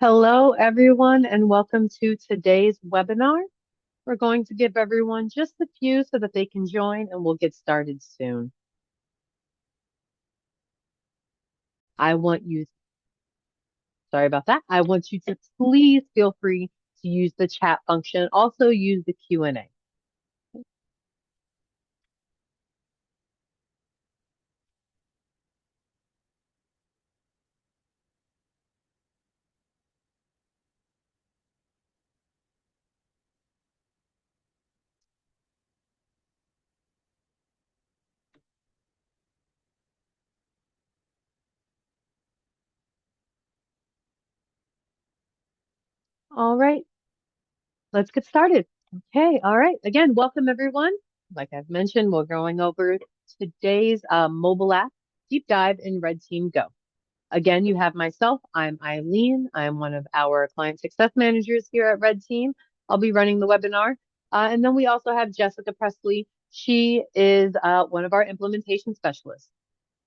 Hello, everyone, and welcome to today's webinar. We're going to give everyone just a few so that they can join, and we'll get started soon. I want you, sorry about that. I want you to please feel free to use the chat function. Also use the Q&A. All right, let's get started. Okay, all right. Again, welcome everyone. Like I've mentioned, we're going over today's mobile app deep dive in Red Team Go. Again, you have myself. I'm Eileen. I'm one of our client success managers here at RedTeam. I'll be running the webinar. And then we also have Jessica Presley. She is one of our implementation specialists.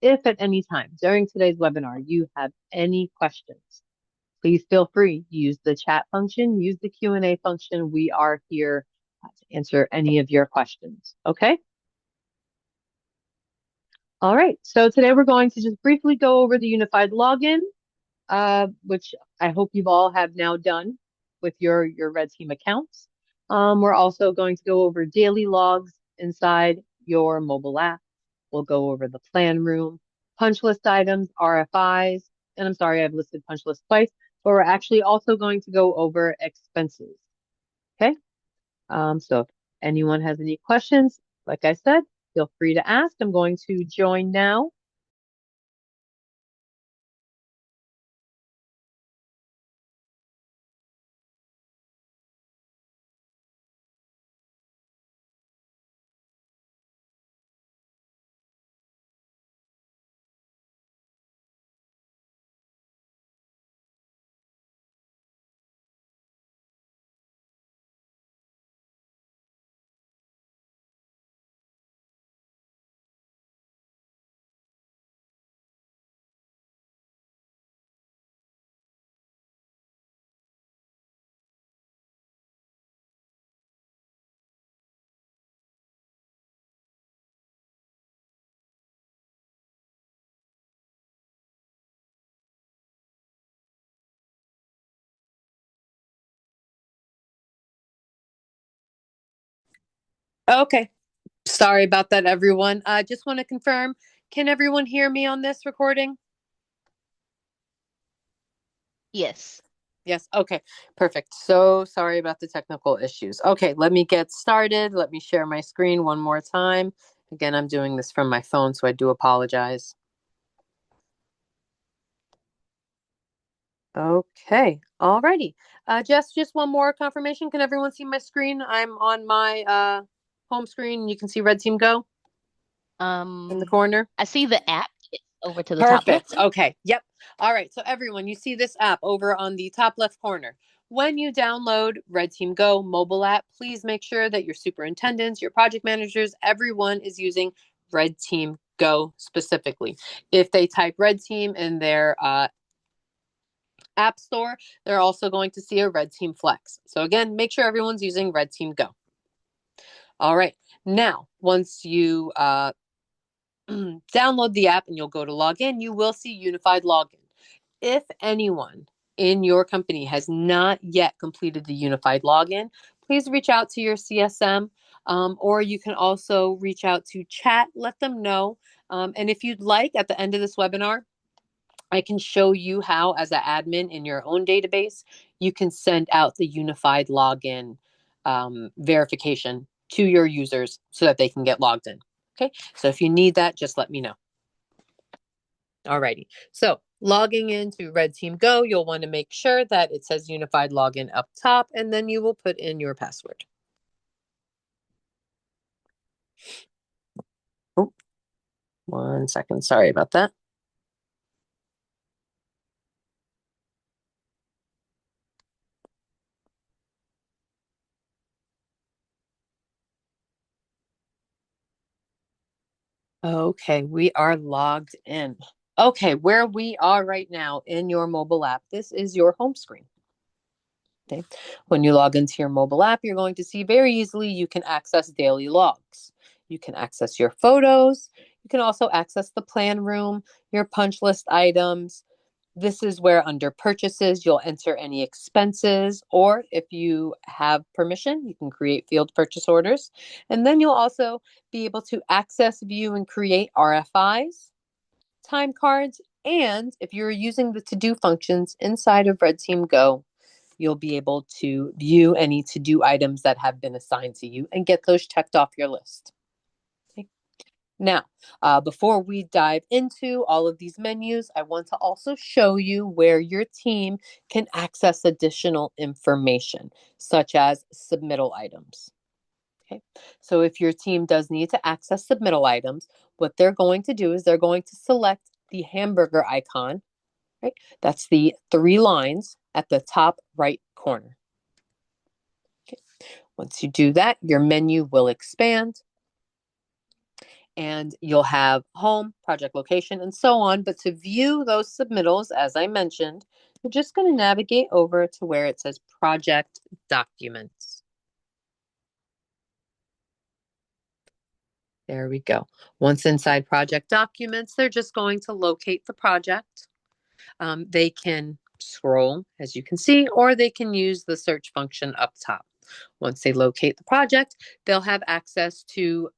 If at any time during today's webinar you have any questions, please feel free. Use the chat function, use the Q&A function. We are here to answer any of your questions. Okay? All right. So today we're going to just briefly go over the unified login, which I hope you've all have now done with your Red Team accounts. We're also going to go over daily logs inside your mobile app. We'll go over the plan room, punch list items, RFIs, and I'm sorry I've listed punch list twice, but we're actually also going to go over expenses. Okay. So if anyone has any questions, like I said, feel free to ask. I'm going to join now. Okay. Sorry about that, everyone. I just want to confirm, can everyone hear me on this recording? Yes. Yes. Okay. Perfect. So sorry about the technical issues. Okay. Let me get started. Let me share my screen one more time. Again, I'm doing this from my phone, so I do apologize. Okay. Alrighty. Jess, just one more confirmation. Can everyone see my screen? I'm on my home screen. You can see Red Team Go in the corner. I see the app over to the top Perfect. left. Okay. Yep. All right. So everyone, you see this app over on the top left corner. When you download Red Team Go mobile app, please make sure that your superintendents, your project managers, everyone is using Red Team Go specifically. If they type Red Team in their app store, they're also going to see a Red Team Flex. So again, make sure everyone's using Red Team Go. All right. Now, once you download the app and you'll go to log in, you will see unified login. If anyone in your company has not yet completed the unified login, please reach out to your CSM, or you can also reach out to chat, let them know. And if you'd like, at the end of this webinar, I can show you how, as an admin in your own database, you can send out the unified login verification to your users so that they can get logged in. Okay, so if you need that, just let me know. Alrighty, so logging into Red Team Go, you'll want to make sure that it says unified login up top, and then you will put in your password. Oh, 1 second, sorry about that. Okay, we are logged in. Okay, where we are right now in your mobile app, this is your home screen. Okay. When you log into your mobile app, you're going to see very easily you can access daily logs. You can access your photos. You can also access the plan room, your punch list items. This is where under purchases, you'll enter any expenses, or if you have permission, you can create field purchase orders. And then you'll also be able to access, view, and create RFIs, time cards, and if you're using the to-do functions inside of RedTeam Go, you'll be able to view any to-do items that have been assigned to you and get those checked off your list. Okay. Now, before we dive into all of these menus, I want to also show you where your team can access additional information, such as submittal items. Okay. So if your team does need to access submittal items, what they're going to do is they're going to select the hamburger icon, right? That's the 3 lines at the top right corner. Okay. Once you do that, your menu will expand and you'll have home, project location, and so on. But to view those submittals, as I mentioned, you're just going to navigate over to where it says project documents. There we go. Once inside project documents, they're just going to locate the project. They can scroll, as you can see, or they can use the search function up top. Once they locate the project, they'll have access to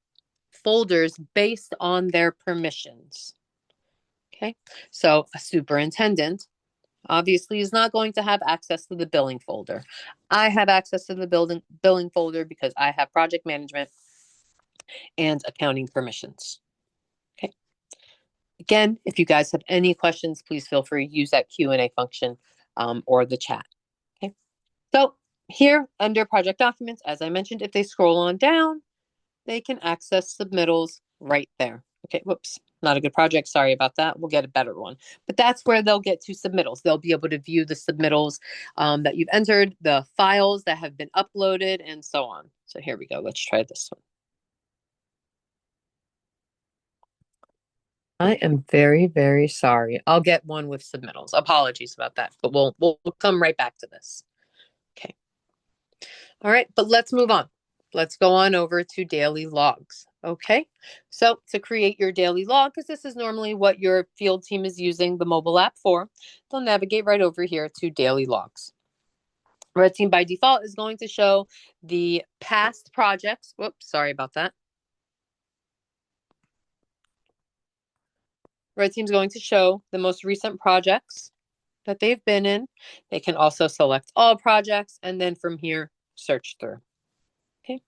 folders based on their permissions. Okay, so a superintendent obviously is not going to have access to the billing folder. I have access to the billing folder because I have project management and accounting permissions. Okay. Again, if you guys have any questions, please feel free to use that Q&A function or the chat. Okay. So here under project documents, as I mentioned, if they scroll on down, they can access submittals right there. Okay, whoops, not a good project. Sorry about that. We'll get a better one. But that's where they'll get to submittals. They'll be able to view the submittals that you've entered, the files that have been uploaded, and so on. So here we go. Let's try this one. I am very, very sorry. I'll get one with submittals. Apologies about that, but we'll come right back to this. Okay. All right, but let's move on. Let's go on over to daily logs. Okay, so to create your daily log, because this is normally what your field team is using the mobile app for, they'll navigate right over here to daily logs. RedTeam by default is going to show the past projects. Whoops, sorry about that. RedTeam is going to show the most recent projects that they've been in. They can also select all projects and then from here, search through. Okay.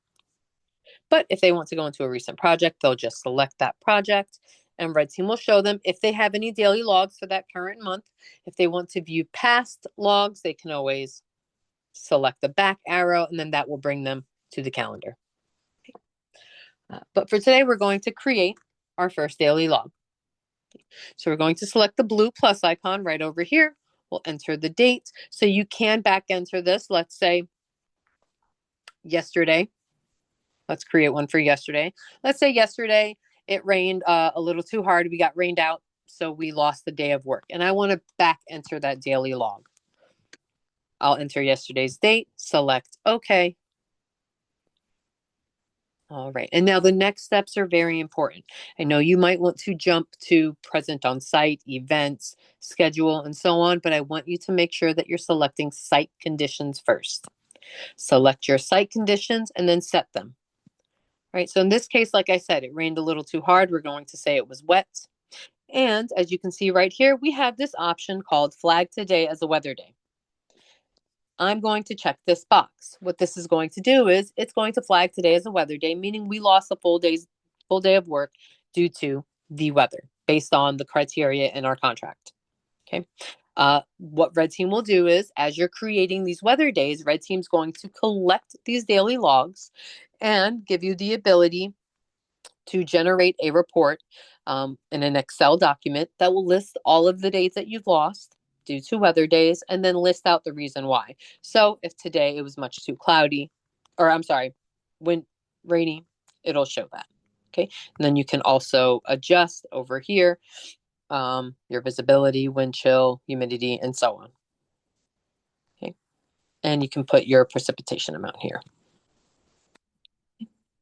But if they want to go into a recent project, they'll just select that project and RedTeam will show them if they have any daily logs for that current month. If they want to view past logs, they can always select the back arrow and then that will bring them to the calendar. But for today, we're going to create our first daily log. So we're going to select the blue plus icon right over here. We'll enter the date. So you can back enter this. Let's say yesterday. Let's create one for yesterday. Let's say yesterday it rained a little too hard. We got rained out, so we lost the day of work. And I want to back enter that daily log. I'll enter yesterday's date, select OK. All right. And now the next steps are very important. I know you might want to jump to present on site, events, schedule, and so on, but I want you to make sure that you're selecting site conditions first. Select your site conditions and then set them. Right. So in this case, like I said, it rained a little too hard. We're going to say it was wet. And as you can see right here, we have this option called flag today as a weather day. I'm going to check this box. What this is going to do is it's going to flag today as a weather day, meaning we lost a full day of work due to the weather based on the criteria in our contract. Okay. What RedTeam will do is, as you're creating these weather days, RedTeam's going to collect these daily logs and give you the ability to generate a report in an Excel document that will list all of the days that you've lost due to weather days and then list out the reason why. So if today it was much too cloudy, or I'm sorry, when rainy, it'll show that. Okay. And then you can also adjust over here your visibility, wind chill, humidity, and so on. Okay. And you can put your precipitation amount here.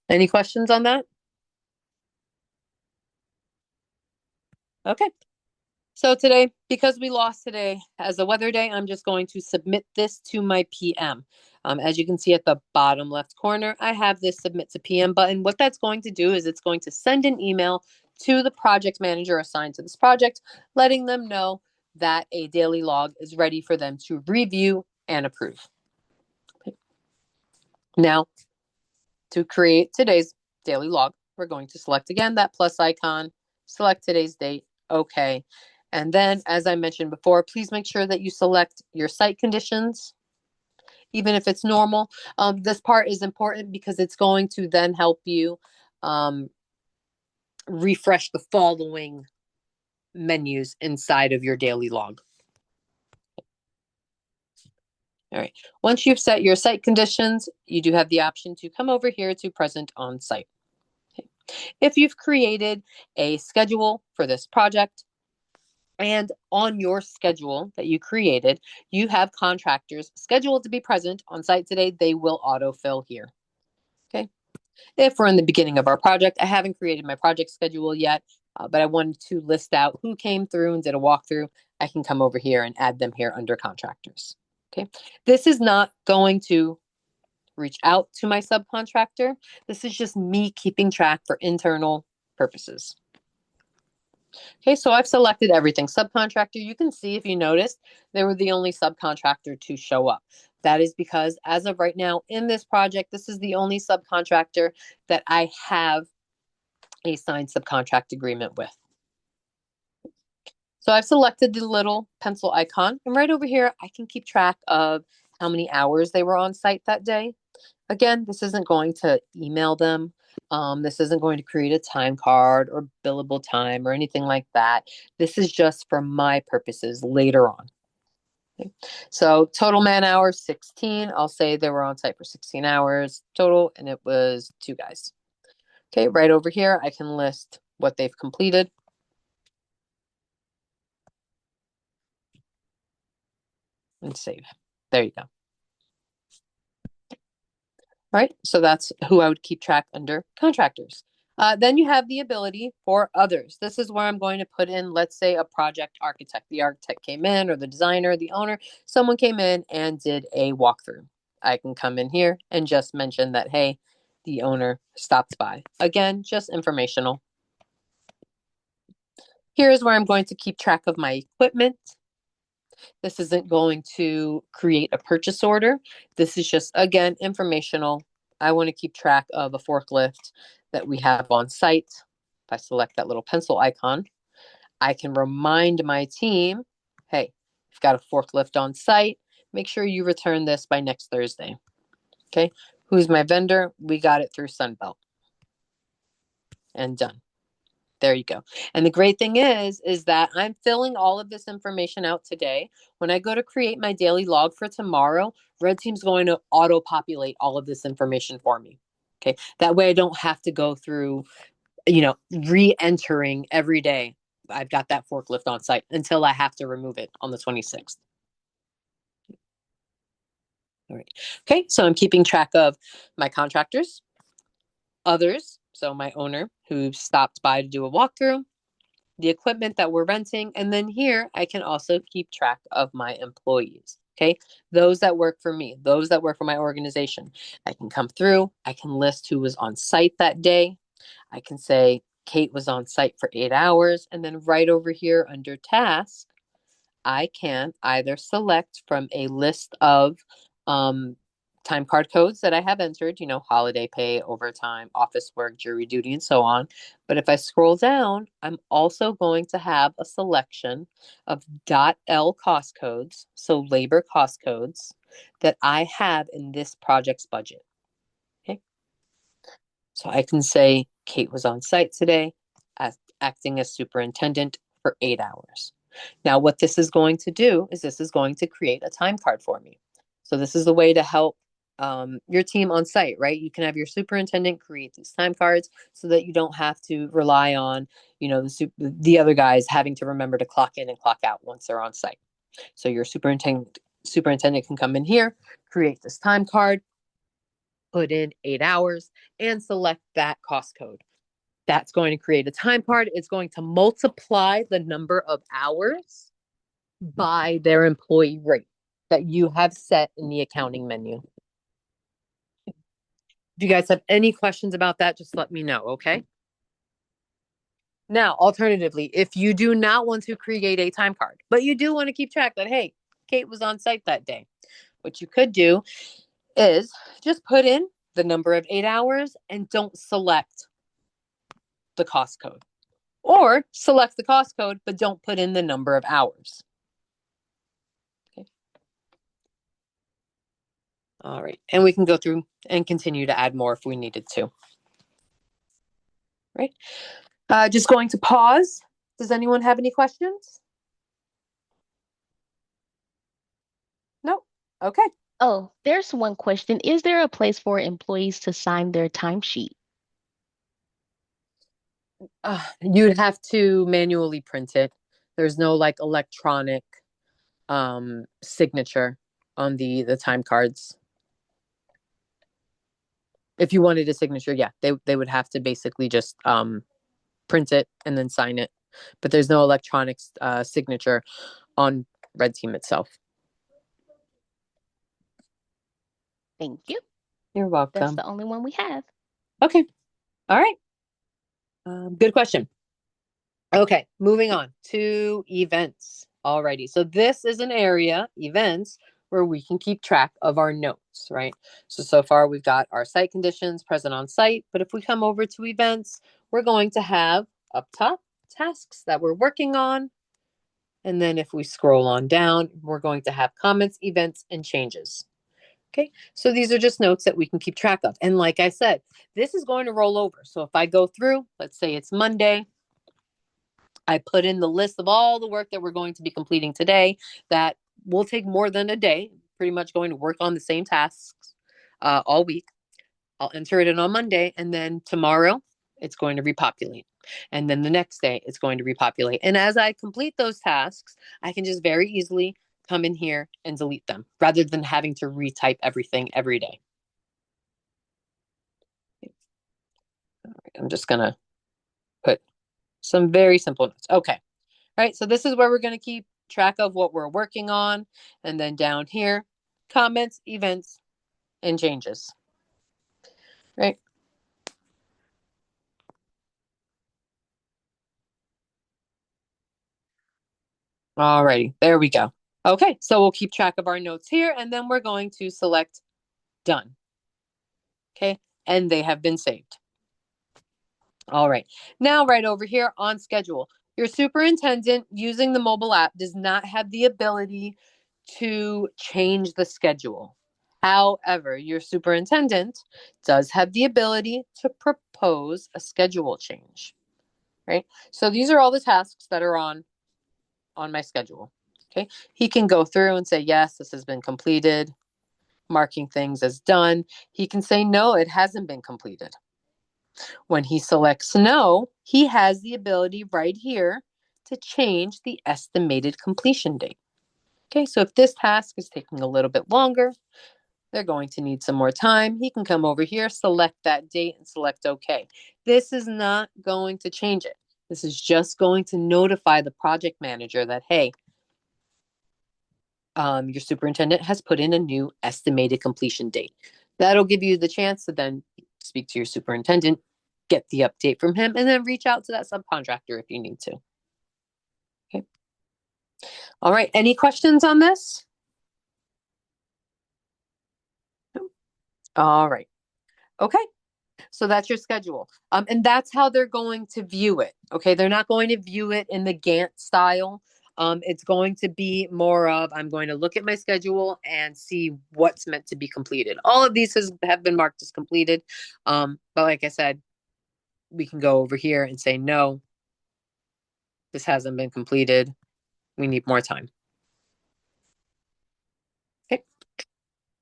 Any questions on that? Okay. So today, because we lost today as a weather day, I'm just going to submit this to my PM. As you can see at the bottom left corner, I have this submit to PM button. What that's going to do is it's going to send an email to the project manager assigned to this project, letting them know that a daily log is ready for them to review and approve. Okay. Now, to create today's daily log, we're going to select again that plus icon, select today's date, okay. And then, as I mentioned before, please make sure that you select your site conditions, even if it's normal. This part is important because it's going to then help you refresh the following menus inside of your daily log. All right. Once you've set your site conditions, you do have the option to come over here to present on site. Okay. If you've created a schedule for this project, and on your schedule that you created, you have contractors scheduled to be present on site today, they will autofill here. Okay. If we're in the beginning of our project, I haven't created my project schedule yet, but I wanted to list out who came through and did a walkthrough. I can come over here and add them here under contractors. Okay. This is not going to reach out to my subcontractor. This is just me keeping track for internal purposes. Okay, so I've selected everything. Subcontractor, you can see if you noticed, they were the only subcontractor to show up. That is because as of right now in this project, this is the only subcontractor that I have a signed subcontract agreement with. So I've selected the little pencil icon, and right over here, I can keep track of how many hours they were on site that day. Again, this isn't going to email them. This isn't going to create a time card or billable time or anything like that. This is just for my purposes later on. Okay. So total man hours, 16. I'll say they were on site for 16 hours total, and it was 2 guys. Okay, right over here, I can list what they've completed and save. There you go. All right, so that's who I would keep track under contractors. Then you have the ability for others. This is where I'm going to put in, let's say, a project architect. The architect came in, or the designer, the owner, someone came in and did a walkthrough. I can come in here and just mention that, hey, the owner stopped by. Again, just informational. Here's where I'm going to keep track of my equipment. This isn't going to create a purchase order. This is just, again, informational. I want to keep track of a forklift that we have on site. If I select that little pencil icon, I can remind my team, hey, you've got a forklift on site. Make sure you return this by next Thursday. Okay. Who's my vendor? We got it through Sunbelt. And done. There you go. And the great thing is that I'm filling all of this information out today. When I go to create my daily log for tomorrow, RedTeam's going to auto-populate all of this information for me. Okay. That way I don't have to go through, re-entering every day. I've got that forklift on site until I have to remove it on the 26th. All right. Okay. So I'm keeping track of my contractors, others. So my owner who stopped by to do a walkthrough, the equipment that we're renting. And then here, I can also keep track of my employees. Okay. Those that work for me, those that work for my organization. I can come through. I can list who was on site that day. I can say Kate was on site for 8 hours. And then right over here under task, I can either select from a list of time card codes that I have entered, holiday pay, overtime, office work, jury duty, and so on. But if I scroll down, I'm also going to have a selection of .L cost codes, so labor cost codes, that I have in this project's budget. Okay. So I can say Kate was on site today acting as superintendent for 8 hours. Now, what this is going to do is this is going to create a time card for me. So this is the way to help your team on site, right? You can have your superintendent create these time cards so that you don't have to rely on, the other guys having to remember to clock in and clock out once they're on site. So your superintendent can come in here, create this time card, put in 8 hours, and select that cost code. That's going to create a time card. It's going to multiply the number of hours by their employee rate that you have set in the accounting menu. If you guys have any questions about that, just let me know, okay? Now, alternatively, if you do not want to create a time card, but you do want to keep track that, hey, Kate was on site that day, what you could do is just put in the number of 8 hours and don't select the cost code. Or select the cost code, but don't put in the number of hours. Okay. All right. And we can go through and continue to add more if we needed to. Right. Just going to pause. Does anyone have any questions? No. Okay. Oh, there's one question. Is there a place for employees to sign their timesheet? You'd have to manually print it. There's no like electronic signature on the time cards. If you wanted a signature, yeah, they would have to basically just print it and then sign it. But there's no electronic signature on RedTeam itself. Thank you. You're That's welcome. the only one we have. Okay. All right. Good question. Okay, moving on to events. Alrighty. So this is an area, events, where we can keep track of our notes, right? So far we've got our site conditions present on site, but if we come over to events, we're going to have up top tasks that we're working on. And then if we scroll on down, we're going to have comments, events, and changes. Okay, so these are just notes that we can keep track of. And like I said, this is going to roll over. So if I go through, let's say it's Monday, I put in the list of all the work that we're going to be completing today that will take more than a day, pretty much going to work on the same tasks all week. I'll enter it in on Monday, and then tomorrow it's going to repopulate. And then the next day it's going to repopulate. And as I complete those tasks, I can just very easily come in here and delete them rather than having to retype everything every day. I'm just going to put some very simple notes. Okay. All right. So this is where we're going to keep track of what we're working on. And then down here, comments, events, and changes. Right. All righty. There we go. Okay. So we'll keep track of our notes here, and then we're going to select done. Okay. And they have been saved. All right. Now, right over here on schedule, your superintendent using the mobile app does not have the ability to change the schedule. However, your superintendent does have the ability to propose a schedule change, right? So these are all the tasks that are on my schedule. Okay. He can go through and say, yes, this has been completed, marking things as done. He can say, no, it hasn't been completed. When he selects no, he has the ability right here to change the estimated completion date. Okay, so if this task is taking a little bit longer, they're going to need some more time. He can come over here, select that date, and select OK. This is not going to change it. This is just going to notify the project manager that, hey, your superintendent has put in a new estimated completion date. That'll give you the chance to then speak to your superintendent, get the update from him, and then reach out to that subcontractor if you need to. Okay. All right. Any questions on this? All right. Okay. So that's your schedule. And that's how they're going to view it. Okay. They're not going to view it in the Gantt style. It's going to be more of, I'm going to look at my schedule and see what's meant to be completed. All of these have been marked as completed. But like I said, we can go over here and say, no, this hasn't been completed. We need more time. Okay.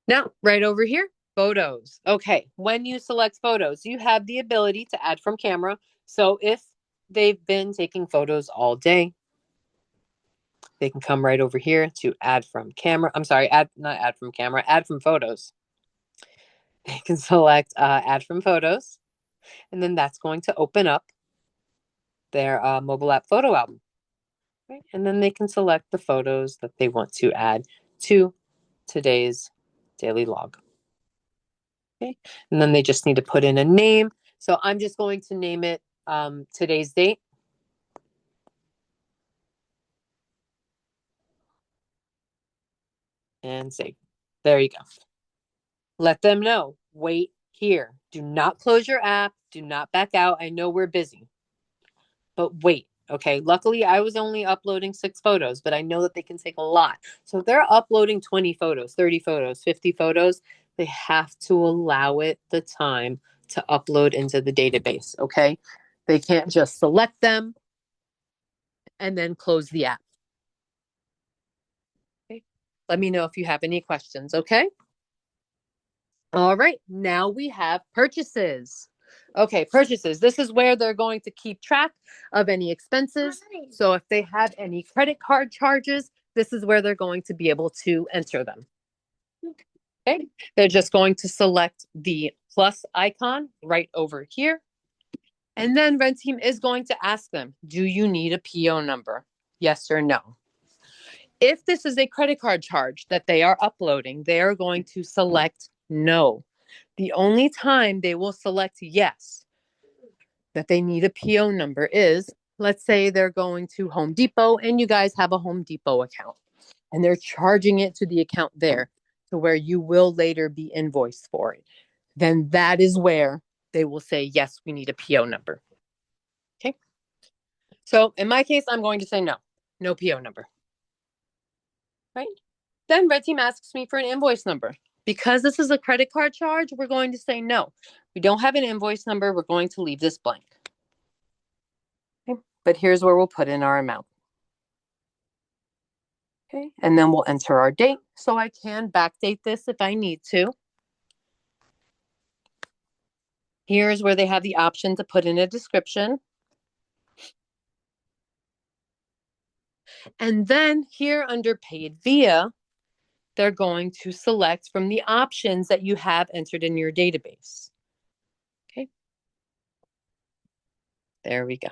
Now, right over here, Photos. Okay, when you select photos, you have the ability to add from camera. So if they've been taking photos all day, they can come right over here to add from camera. I'm sorry, not add from camera, add from photos. They can select add from photos, and then that's going to open up their mobile app photo album. Right? And then they can select the photos that they want to add to today's daily log. Okay, and then they just need to put in a name. So I'm just going to name it today's date. And save. There you go. Let them know. Wait here. Do not close your app. Do not back out. I know we're busy, but wait. Okay. Luckily, I was only uploading 6 photos, but I know that they can take a lot. So if they're uploading 20 photos, 30 photos, 50 photos, they have to allow it the time to upload into the database. Okay. They can't just select them and then close the app. Okay. Let me know if you have any questions. Okay. All right, now we have purchases. Okay, purchases. This is where they're going to keep track of any expenses. So if they have any credit card charges, this is where they're going to be able to enter them. Okay, they're just going to select the plus icon right over here. And then RedTeam is going to ask them, do you need a PO number? Yes or no. If this is a credit card charge that they are uploading, they are going to select no. The only time they will select yes, that they need a PO number is, let's say they're going to Home Depot and you guys have a Home Depot account and they're charging it to the account there to where you will later be invoiced for it. Then that is where they will say, yes, we need a PO number. Okay. So in my case, I'm going to say no, no PO number. Right. Then RedTeam asks me for an invoice number. Because this is a credit card charge, we're going to say no. We don't have an invoice number. We're going to leave this blank. Okay. But here's where we'll put in our amount. Okay. And then we'll enter our date. So I can backdate this if I need to. Here's where they have the option to put in a description. And then here under paid via, they're going to select from the options that you have entered in your database. Okay. There we go.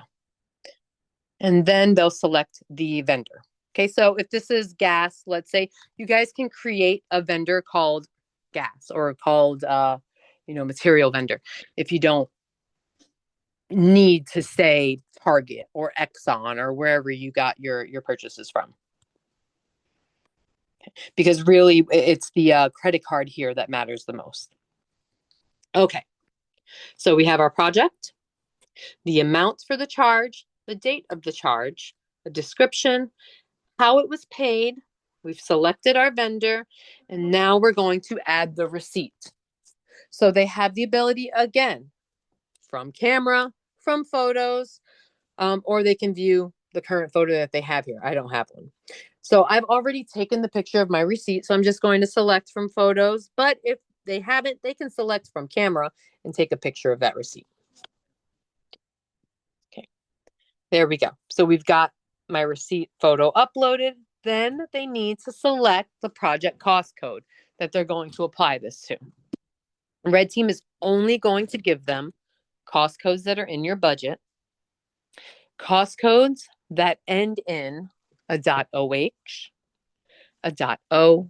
And then they'll select the vendor. Okay, so if this is gas, let's say you guys can create a vendor called gas or called, material vendor. If you don't need to say Target or Exxon or wherever you got your purchases from. Okay. Because really it's the credit card here that matters the most. Okay, so we have our project, the amount for the charge, the date of the charge, the description, how it was paid. We've selected our vendor, and now we're going to add the receipt. So they have the ability, again, from camera, from photos, or they can view the current photo that they have here. I don't have one. So I've already taken the picture of my receipt, so I'm just going to select from photos. But if they haven't, they can select from camera and take a picture of that receipt. Okay, there we go. So we've got my receipt photo uploaded. Then they need to select the project cost code that they're going to apply this to. RedTeam is only going to give them cost codes that are in your budget, cost codes that end in a .oh, a .o,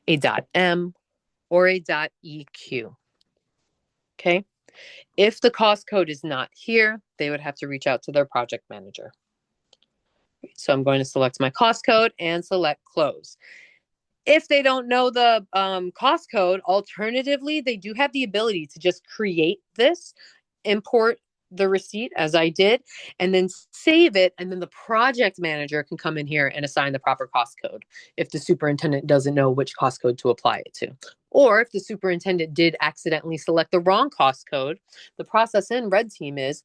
a .m, or a .eq. Okay? If the cost code is not here, they would have to reach out to their project manager. So I'm going to select my cost code and select close. If they don't know the cost code, alternatively, they do have the ability to just create this, import the receipt as I did, and then save it. And then the project manager can come in here and assign the proper cost code if the superintendent doesn't know which cost code to apply it to. Or if the superintendent did accidentally select the wrong cost code, the process in RedTeam is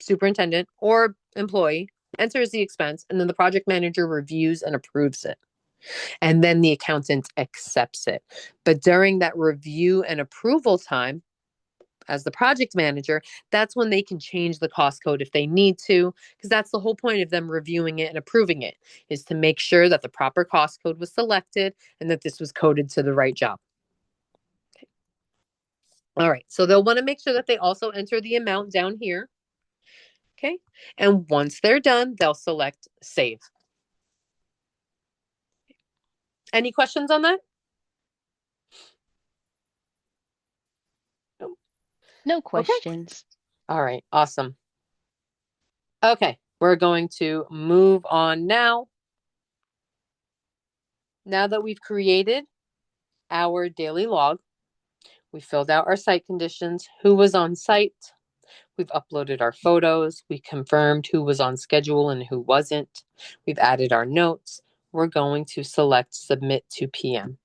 superintendent or employee enters the expense, and then the project manager reviews and approves it. and then the accountant accepts it. But during that review and approval time, as the project manager, that's when they can change the cost code if they need to, because that's the whole point of them reviewing it and approving it, is to make sure that the proper cost code was selected and that this was coded to the right job. Okay. All right, so they'll want to make sure that they also enter the amount down here. Okay, and once they're done, they'll select save. Any questions on that? No Okay. questions. All right, awesome. Okay, we're going to move on now. Now that we've created our daily log, we filled out our site conditions, who was on site, we've uploaded our photos, we confirmed who was on schedule and who wasn't, we've added our notes, we're going to select submit to PM.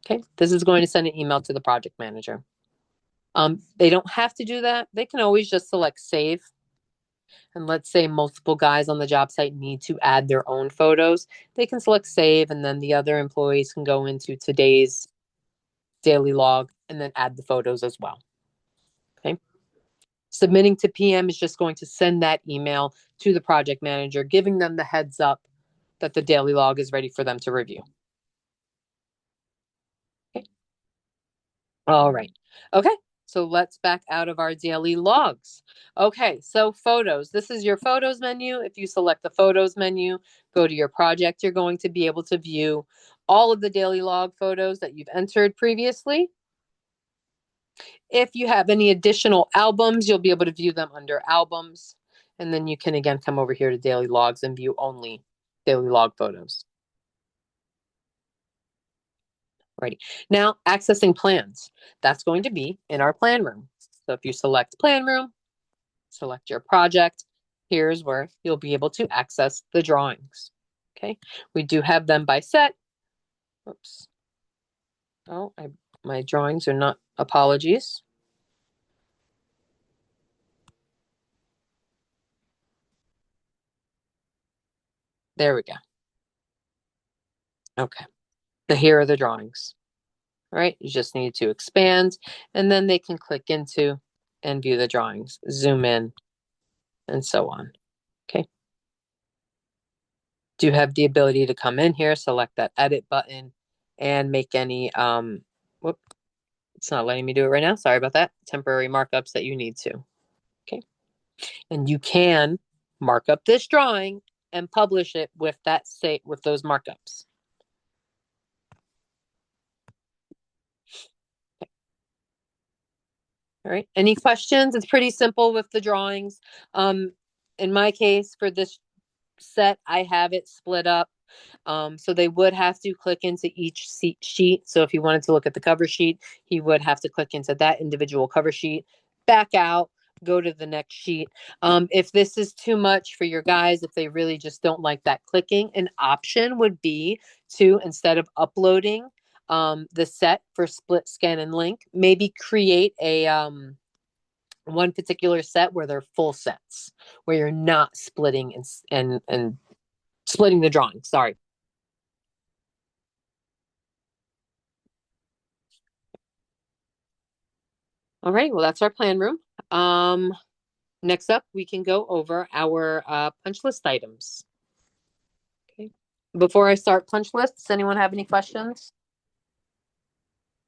Okay, this is going to send an email to the project manager. They don't have to do that. They can always just select save. And let's say multiple guys on the job site need to add their own photos. They can select save, and then the other employees can go into today's daily log and then add the photos as well. Okay. Submitting to PM is just going to send that email to the project manager, giving them the heads up that the daily log is ready for them to review. Okay. All right. Okay. So let's back out of our daily logs. Okay, so photos. This is your photos menu. If you select the photos menu, go to your project, you're going to be able to view all of the daily log photos that you've entered previously. If you have any additional albums, you'll be able to view them under albums. And then you can again come over here to daily logs and view only daily log photos. Alrighty. Now, accessing plans. That's going to be in our plan room. So if you select plan room, select your project, here's where you'll be able to access the drawings. Okay. We do have them by set. Oops. Oh, my drawings are not, apologies. There we go. Okay. So here are the drawings. All right. You just need to expand, and then they can click into and view the drawings, zoom in, and so on. Okay. Do have the ability to come in here, select that edit button, and make any, whoop, it's not letting me do it right now. Sorry about that. Temporary markups that you need to. Okay. And you can mark up this drawing and publish it with that with those markups. Okay. All right. Any questions? It's pretty simple with the drawings. In my case, for this set, I have it split up. So they would have to click into each sheet. So if he wanted to look at the cover sheet, he would have to click into that individual cover sheet, back out, go to the next sheet. If this is too much for your guys, if they really just don't like that clicking, an option would be to, instead of uploading the set for split, scan, and link, maybe create a one particular set where they're full sets, where you're not splitting and splitting the drawing. Sorry. All right, well, that's our plan room. Next up, we can go over our punch list items. Okay. Before I start punch lists, anyone have any questions?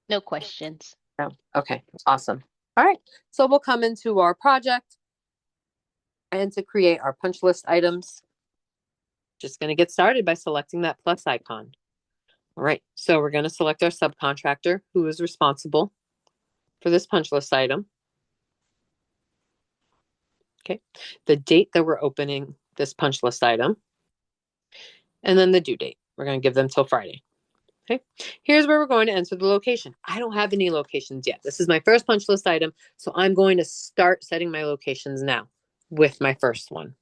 No questions. No. Okay, awesome. All right, so we'll come into our project, and to create our punch list items, just going to get started by selecting that plus icon. All right, so we're going to select our subcontractor who is responsible for this punch list item. Okay, the date that we're opening this punch list item, and then the due date. We're going to give them till Friday. Okay, here's where we're going to enter the location. I don't have any locations yet. This is my first punch list item, so I'm going to start setting my locations now with my first one.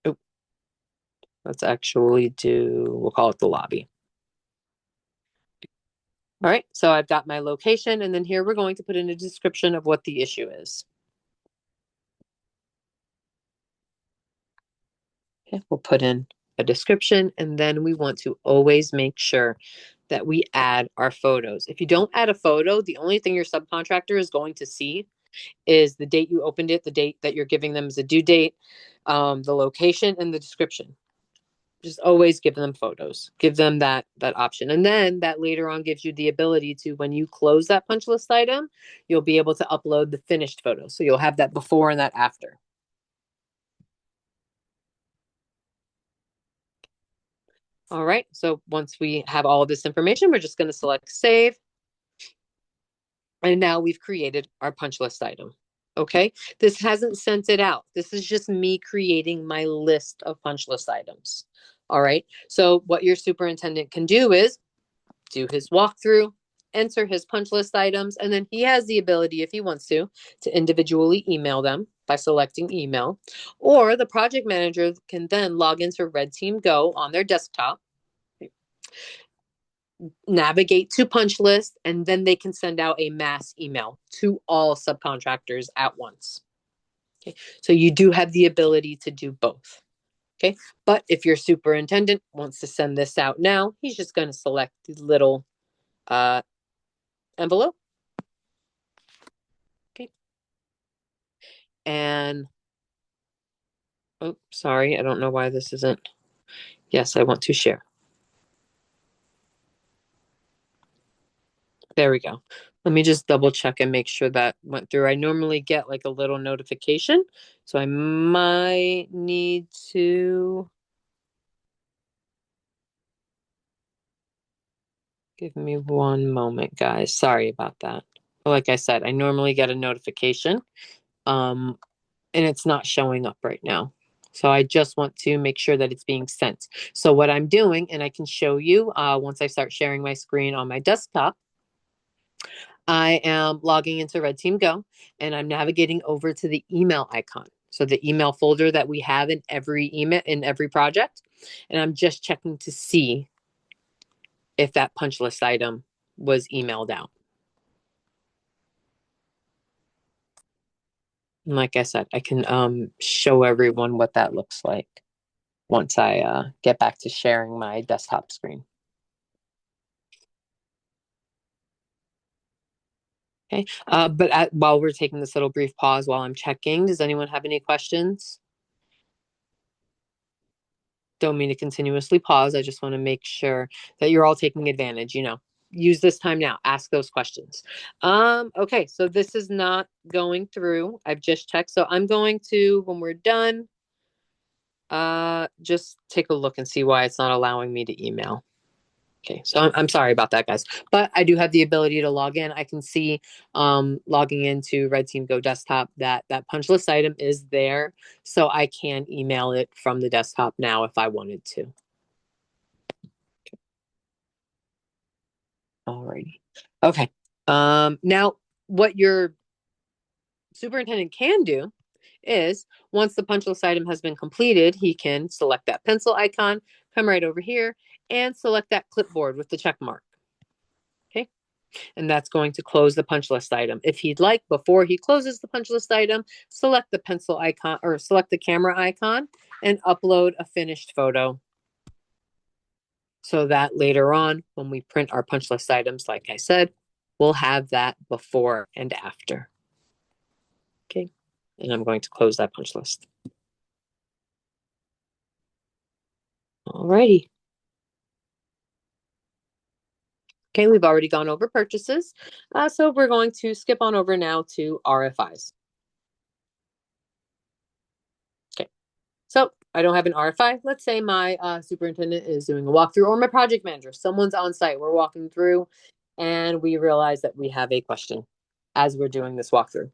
Oh, let's actually we'll call it the lobby. All right, so I've got my location, and then here we're going to put in a description of what the issue is. Okay, we'll put in a description, and then we want to always make sure that we add our photos. If you don't add a photo, the only thing your subcontractor is going to see is the date you opened it, the date that you're giving them as a due date, the location, and the description. Just always give them photos. Give them that option. And then that later on gives you the ability to, when you close that punch list item, you'll be able to upload the finished photo. So you'll have that before and that after. All right, so once we have all of this information, we're just going to select save. And now we've created our punch list item. Okay, this hasn't sent it out. This is just me creating my list of punch list items. All right, so what your superintendent can do is do his walkthrough, enter his punch list items, and then he has the ability, if he wants to individually email them by selecting email, or the project manager can then log into RedTeam Go on their desktop, navigate to punch list, and then they can send out a mass email to all subcontractors at once. Okay, so you do have the ability to do both. Okay, but if your superintendent wants to send this out now, he's just going to select the little envelope. Okay, and oh, sorry, I don't know why this isn't. Yes, I want to share. There we go. Let me just double check and make sure that went through. I normally get like a little notification, so I might need to give me one moment, guys. Sorry about that. Like I said, I normally get a notification, and it's not showing up right now. So I just want to make sure that it's being sent. So what I'm doing, and I can show you once I start sharing my screen on my desktop, I am logging into RedTeam Go, and I'm navigating over to the email icon. So the email folder that we have in every email, in every project. And I'm just checking to see if that punch list item was emailed out. And like I said, I can show everyone what that looks like once I get back to sharing my desktop screen. Okay, but while we're taking this little brief pause while I'm checking, does anyone have any questions? Don't mean to continuously pause. I just want to make sure that you're all taking advantage, use this time now, ask those questions. Okay, so this is not going through. I've just checked. So I'm going to, when we're done, just take a look and see why it's not allowing me to email. Okay, so I'm sorry about that, guys, but I do have the ability to log in. I can see logging into RedTeam Go desktop that punch list item is there, so I can email it from the desktop now if I wanted to. Alrighty. Okay. Now what your superintendent can do is once the punch list item has been completed, he can select that pencil icon, come right over here, and select that clipboard with the check mark. Okay. And that's going to close the punch list item. If he'd like, before he closes the punch list item, select the pencil icon or select the camera icon and upload a finished photo. So that later on, when we print our punch list items, like I said, we'll have that before and after. Okay. And I'm going to close that punch list. Alrighty. Okay, we've already gone over purchases. So we're going to skip on over now to RFIs. Okay. So I don't have an RFI. Let's say my superintendent is doing a walkthrough, or my project manager. Someone's on site. We're walking through and we realize that we have a question as we're doing this walkthrough.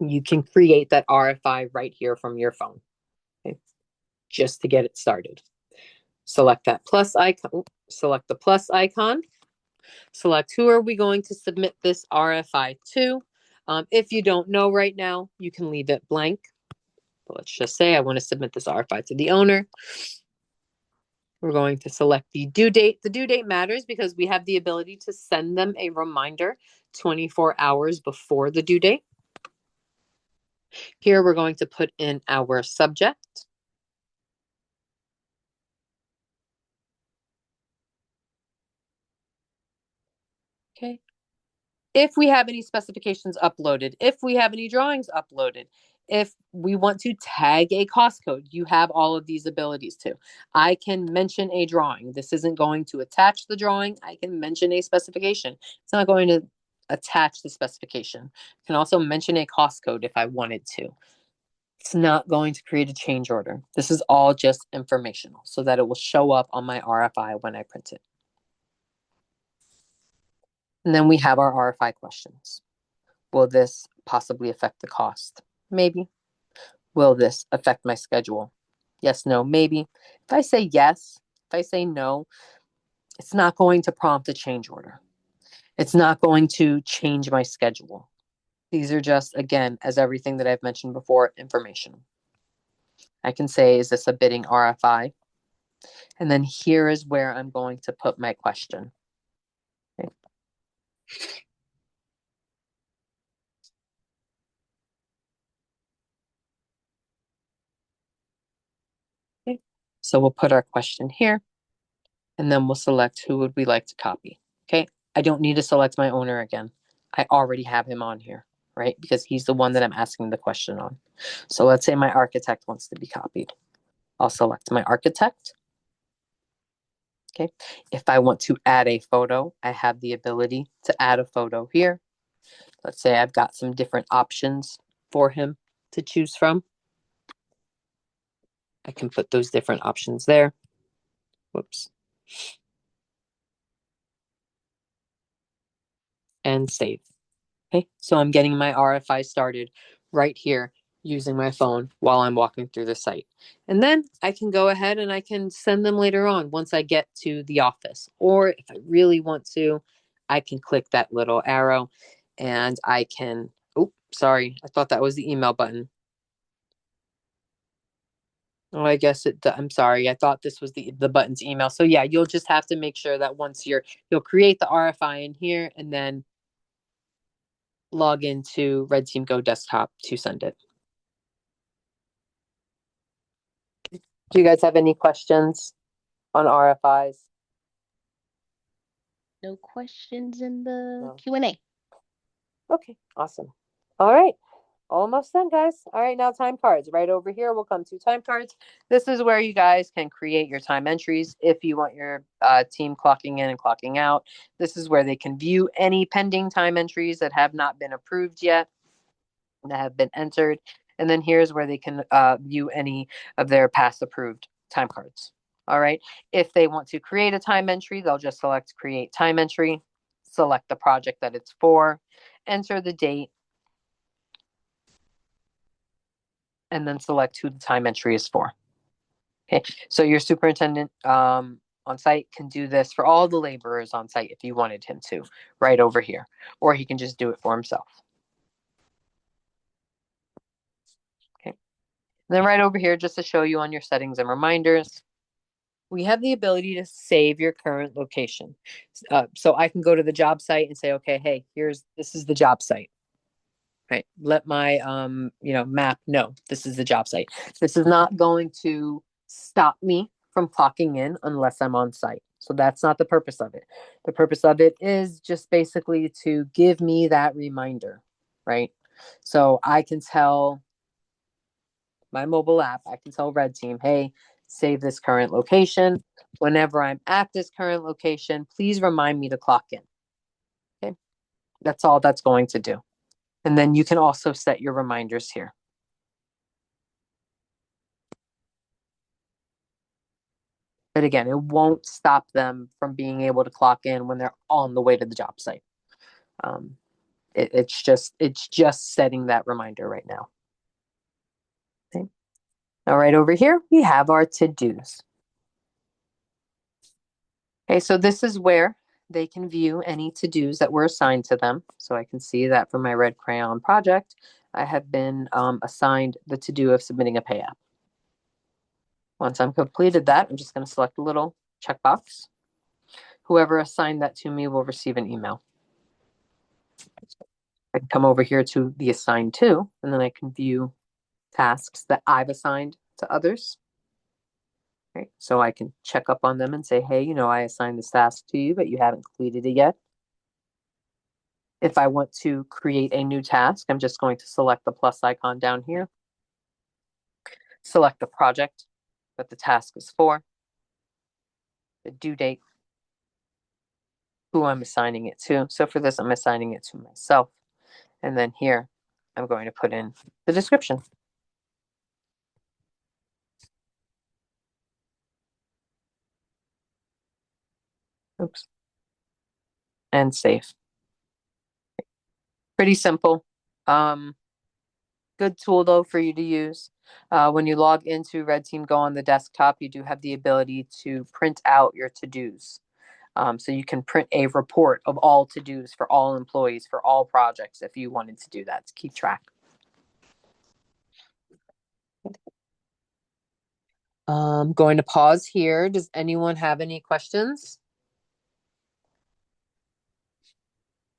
You can create that RFI right here from your phone. Okay. Just to get it started. Select that plus icon, select the plus icon, select who are we going to submit this RFI to. If you don't know right now, you can leave it blank. But let's just say I want to submit this RFI to the owner. We're going to select the due date. The due date matters because we have the ability to send them a reminder 24 hours before the due date. Here we're going to put in our subject. if we have any specifications uploaded, if we have any drawings uploaded, if we want to tag a cost code, you have all of these abilities too. I can mention a drawing. This isn't going to attach the drawing. I can mention a specification. It's not going to attach the specification. I can also mention a cost code if I wanted to. It's not going to create a change order. This is all just informational so that it will show up on my RFI when I print it. And then we have our RFI questions. Will this possibly affect the cost? Maybe. Will this affect my schedule? Yes, no, maybe. If I say yes, if I say no, it's not going to prompt a change order. It's not going to change my schedule. These are just, again, as everything that I've mentioned before, information. I can say, is this a bidding RFI? And then here is where I'm going to put my question. Okay. Okay. So we'll put our question here, and then we'll select who would we like to copy. Okay. I don't need to select my owner again. I already have him on here, right? Because he's the one that I'm asking the question on. So let's say my architect wants to be copied. I'll select my architect. Okay. If I want to add a photo, I have the ability to add a photo here. Let's say I've got some different options for him to choose from. I can put those different options there. Whoops. And save. Okay, so I'm getting my RFI started right here using my phone while I'm walking through the site. And then I can go ahead and I can send them later on once I get to the office. Or if I really want to, I can click that little arrow and I can, oh, sorry, I thought that was the email button. Oh, I guess I'm sorry. I thought this was the button to email. So yeah, you'll just have to make sure that once you'll create the RFI in here and then log into RedTeam Go desktop to send it. Do you guys have any questions on RFIs? No questions in the No. Q&A. Okay, awesome. All right, almost done, guys. All right, now time cards. Right over here, we'll come to time cards. This is where you guys can create your time entries if you want your team clocking in and clocking out. This is where they can view any pending time entries that have not been approved yet, that have been entered. And then here's where they can view any of their past approved time cards. All right. If they want to create a time entry, they'll just select create time entry, select the project that it's for, enter the date, and then select who the time entry is for. Okay. So your superintendent on site can do this for all the laborers on site if you wanted him to, right over here, or he can just do it for himself. Okay. And then right over here, just to show you on your settings and reminders, we have the ability to save your current location. So I can go to the job site and say, okay, hey, this is the job site. Right. Let my map know this is the job site. This is not going to stop me from clocking in unless I'm on site. So that's not the purpose of it. The purpose of it is just basically to give me that reminder, right? So I can tell my mobile app, I can tell RedTeam, hey, save this current location. Whenever I'm at this current location, please remind me to clock in. Okay. That's all that's going to do. And then you can also set your reminders here. But again, it won't stop them from being able to clock in when they're on the way to the job site. It's just setting that reminder right now. Okay. Now, right over here, we have our to-dos. Okay, so this is where they can view any to-dos that were assigned to them. So I can see that for my red crayon project, I have been assigned the to-do of submitting a pay app. Once I'm completed that, I'm just going to select a little checkbox. Whoever assigned that to me will receive an email. I can come over here to the assigned to, and then I can view tasks that I've assigned to others. Okay, so I can check up on them and say, hey, I assigned this task to you, but you haven't completed it yet. If I want to create a new task, I'm just going to select the plus icon down here, select the project that the task is for, the due date, who I'm assigning it to. So for this, I'm assigning it to myself. And then here, I'm going to put in the description. Oops. And save. Pretty simple. Good tool though for you to use. When you log into RedTeam Go on the desktop, you do have the ability to print out your to-dos. So you can print a report of all to-dos for all employees, for all projects, if you wanted to do that, to keep track. Going to pause here. Does anyone have any questions?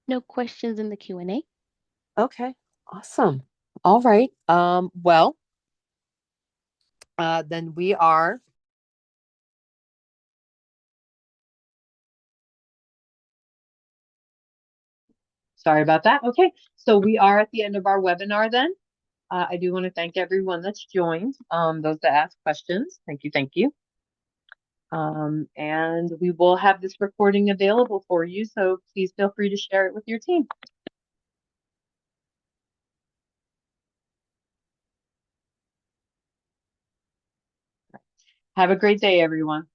No questions in the Q&A. Okay, awesome. All right. Well, then we are. Sorry about that. Okay, so we are at the end of our webinar then. I do want to thank everyone that's joined, those that asked questions. Thank you, thank you. And we will have this recording available for you, so please feel free to share it with your team. Have a great day, everyone.